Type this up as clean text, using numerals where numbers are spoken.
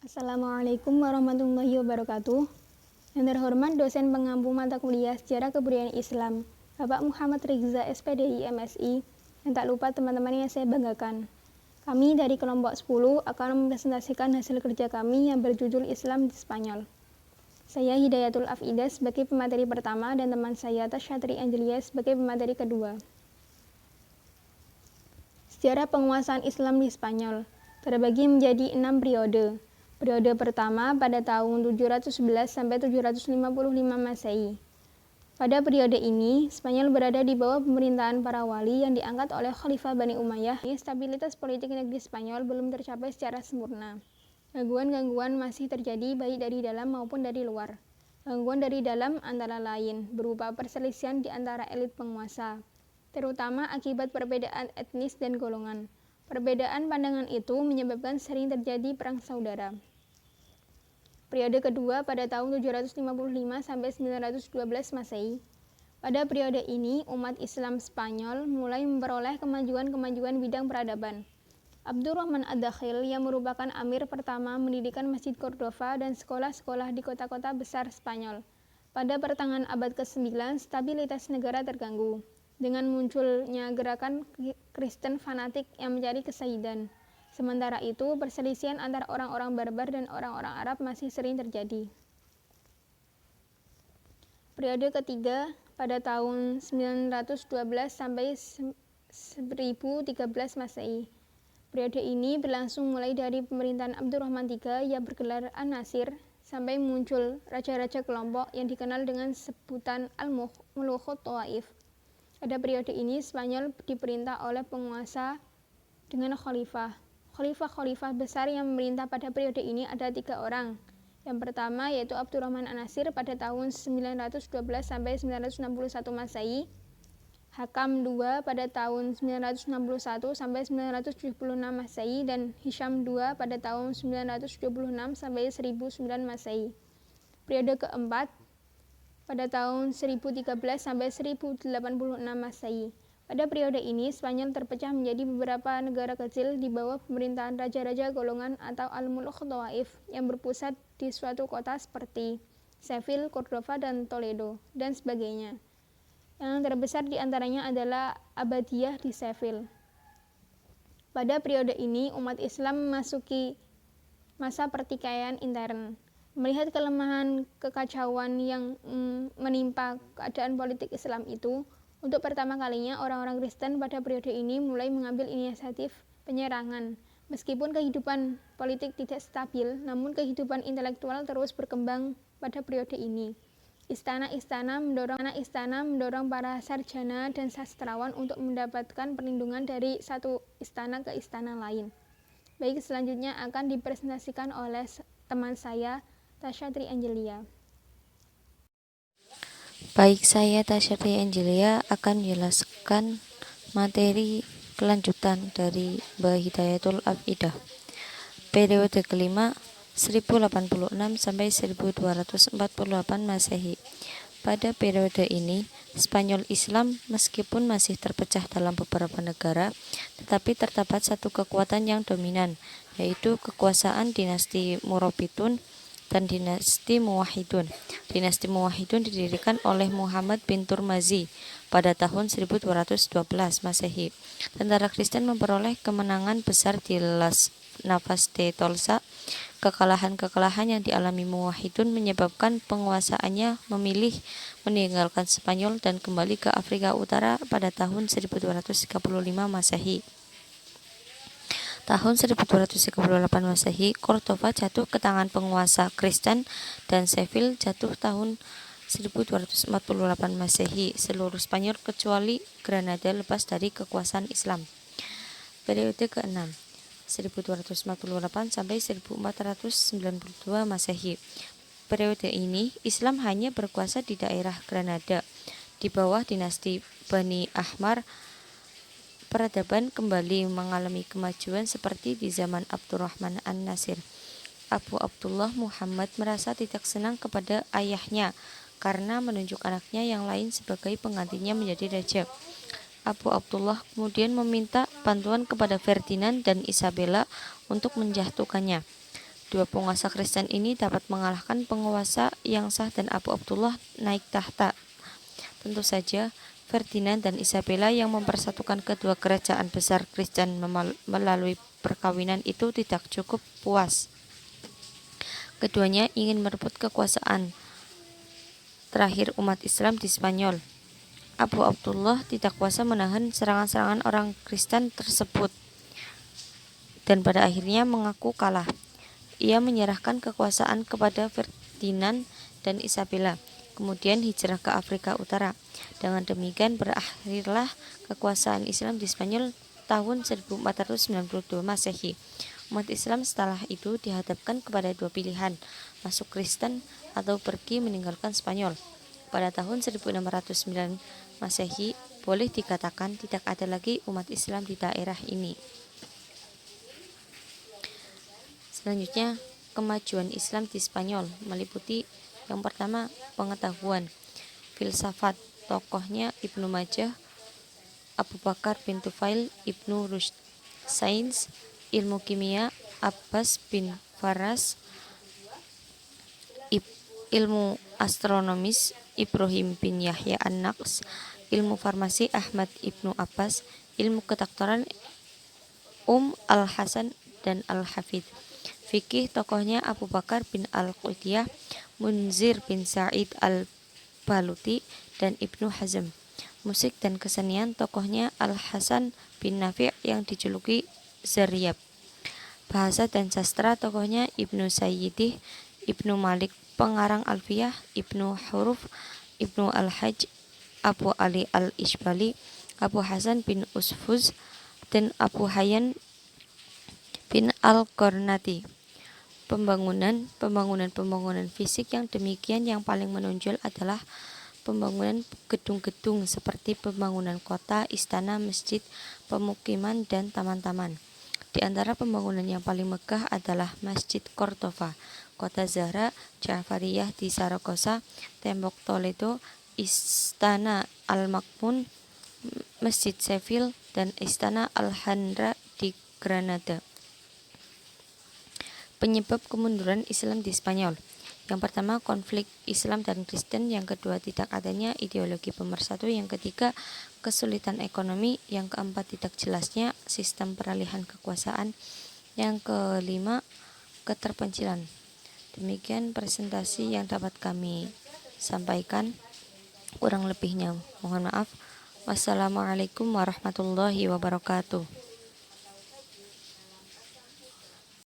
Assalamualaikum warahmatullahi wabarakatuh. Yang terhormat dosen pengampu mata kuliah Sejarah Kebudayaan Islam, Bapak Muhammad Rizza SPDI MSI, dan tak lupa teman-teman yang saya banggakan. Kami dari kelompok 10 akan mempresentasikan hasil kerja kami yang berjudul Islam di Spanyol. Saya Hidayatul Afidah sebagai pemateri pertama dan teman saya Tasyatri Angelia sebagai pemateri kedua. Sejarah penguasaan Islam di Spanyol terbagi menjadi 6 periode. Periode pertama pada tahun 711 sampai 755 Masehi. Pada periode ini, Spanyol berada di bawah pemerintahan para wali yang diangkat oleh Khalifah Bani Umayyah. Stabilitas politik negeri Spanyol belum tercapai secara sempurna. Gangguan-gangguan masih terjadi baik dari dalam maupun dari luar. Gangguan dari dalam antara lain berupa perselisihan di antara elit penguasa, terutama akibat perbedaan etnis dan golongan. Perbedaan pandangan itu menyebabkan sering terjadi perang saudara. Periode kedua pada tahun 755 sampai 912 Masehi. Pada periode ini, umat Islam Spanyol mulai memperoleh kemajuan-kemajuan bidang peradaban. Abdurrahman Ad-Dakhil yang merupakan amir pertama mendirikan Masjid Cordova dan sekolah-sekolah di kota-kota besar Spanyol. Pada pertengahan abad ke-9, stabilitas negara terganggu dengan munculnya gerakan Kristen fanatik yang mencari kesahidan. Sementara itu, perselisihan antara orang-orang barbar dan orang-orang Arab masih sering terjadi. Periode ketiga pada tahun 912 sampai 1013 Masehi. Periode ini berlangsung mulai dari pemerintahan Abdurrahman III yang bergelar An-Nasir sampai muncul raja-raja kelompok yang dikenal dengan sebutan Al-Mulukhut Tawaif. Pada periode ini, Spanyol diperintah oleh penguasa dengan khalifah. Khalifah besar yang memerintah pada periode ini ada 3 orang. Yang pertama yaitu Abdurrahman An-Nasir pada tahun 912 sampai 961 Masehi, Hakam II pada tahun 961 sampai 976 Masehi, dan Hisham II pada tahun 926 sampai 1009 Masehi. Periode keempat pada tahun 1013 sampai 1086 Masehi. Pada periode ini, Spanyol terpecah menjadi beberapa negara kecil di bawah pemerintahan raja-raja golongan atau Al-Muluk Tawaif yang berpusat di suatu kota seperti Seville, Cordova, dan Toledo, dan sebagainya. Yang terbesar di antaranya adalah Abbadiyah di Seville. Pada periode ini, umat Islam memasuki masa pertikaian intern. Melihat kelemahan kekacauan yang menimpa keadaan politik Islam itu, untuk pertama kalinya orang-orang Kristen pada periode ini mulai mengambil inisiatif penyerangan. Meskipun kehidupan politik tidak stabil, namun kehidupan intelektual terus berkembang pada periode ini. Istana-istana mendorong para sarjana dan sastrawan untuk mendapatkan perlindungan dari satu istana ke istana lain. Baik, selanjutnya akan dipresentasikan oleh teman saya, Tasyatri Angelia. Baik, saya Tasyatri Angelia akan menjelaskan materi kelanjutan dari Mbak Hidayatul Afidah. Periode kelima 1086 sampai 1248 Masehi. Pada periode ini, Spanyol Islam meskipun masih terpecah dalam beberapa negara, tetapi terdapat satu kekuatan yang dominan, yaitu kekuasaan dinasti Murabitun dan dinasti Muwahhidun. Dinasti Muwahhidun didirikan oleh Muhammad bin Turmazi pada tahun 1212 Masehi. Tentara Kristen memperoleh kemenangan besar di Las Navas de Tolsa. Kekalahan-kekalahan yang dialami Muwahhidun menyebabkan penguasaannya memilih meninggalkan Spanyol dan kembali ke Afrika Utara pada tahun 1235 Masehi. Tahun 1238 Masehi, Cordova jatuh ke tangan penguasa Kristen dan Seville jatuh tahun 1248 Masehi. Seluruh Spanyol kecuali Granada lepas dari kekuasaan Islam. Periode ke-6 1248 sampai 1492 Masehi. Periode ini Islam hanya berkuasa di daerah Granada. Di bawah dinasti Bani Ahmar, peradaban kembali mengalami kemajuan seperti di zaman Abdurrahman An-Nasir. Abu Abdullah Muhammad merasa tidak senang kepada ayahnya karena menunjuk anaknya yang lain sebagai penggantinya menjadi raja. Abu Abdullah kemudian meminta bantuan kepada Ferdinand dan Isabella untuk menjatuhkannya. Dua penguasa Kristen ini dapat mengalahkan penguasa yang sah dan Abu Abdullah naik tahta. Tentu saja, Ferdinand dan Isabella yang mempersatukan kedua kerajaan besar Kristen melalui perkawinan itu tidak cukup puas. Keduanya ingin merebut kekuasaan terakhir umat Islam di Spanyol. Abu Abdullah tidak kuasa menahan serangan-serangan orang Kristen tersebut dan pada akhirnya mengaku kalah. Ia menyerahkan kekuasaan kepada Ferdinand dan Isabella, kemudian hijrah ke Afrika Utara. Dengan demikian berakhirlah kekuasaan Islam di Spanyol tahun 1492 Masehi. Umat Islam setelah itu dihadapkan kepada dua pilihan, masuk Kristen atau pergi meninggalkan Spanyol. Pada tahun 1609 Masehi, boleh dikatakan tidak ada lagi umat Islam di daerah ini. Selanjutnya, kemajuan Islam di Spanyol meliputi yang pertama, pengetahuan, filsafat, tokohnya Ibnu Majah, Abu Bakar bin Tufail, Ibnu Rushd, sains, ilmu kimia, Abbas bin Faras, ilmu astronomis, Ibrahim bin Yahya An-Naqs, ilmu farmasi, Ahmad Ibnu Abbas, ilmu kedokteran, Al-Hasan dan Al-Hafidh. Fikih, tokohnya Abu Bakar bin Al-Qudiyah, Munzir bin Sa'id Al-Baluti, dan Ibnu Hazm. Musik dan kesenian, tokohnya Al-Hasan bin Nafi' yang dijuluki Zaryab. Bahasa dan sastra, tokohnya Ibnu Sayyidih, Ibnu Malik pengarang Alfiyah, Ibnu Huruf, Ibnu Al-Hajj, Abu Ali Al-Ishbali, Abu Hasan bin Usfuz, dan Abu Hayyan bin Al-Qarnati. Pembangunan fisik yang demikian yang paling menonjol adalah pembangunan gedung-gedung seperti pembangunan kota, istana, masjid, pemukiman, dan taman-taman. Di antara pembangunan yang paling megah adalah Masjid Cordova, Kota Zahra, Ja'fariyah di Saragossa, Tembok Toledo, Istana Al-Makmun, Masjid Seville, dan Istana Alhambra di Granada. Penyebab kemunduran Islam di Spanyol. Yang pertama, konflik Islam dan Kristen. Yang kedua, tidak adanya ideologi pemersatu. Yang ketiga, kesulitan ekonomi. Yang keempat, tidak jelasnya sistem peralihan kekuasaan. Yang kelima, keterpencilan. Demikian presentasi yang dapat kami sampaikan. Kurang lebihnya mohon maaf. Wassalamualaikum warahmatullahi wabarakatuh.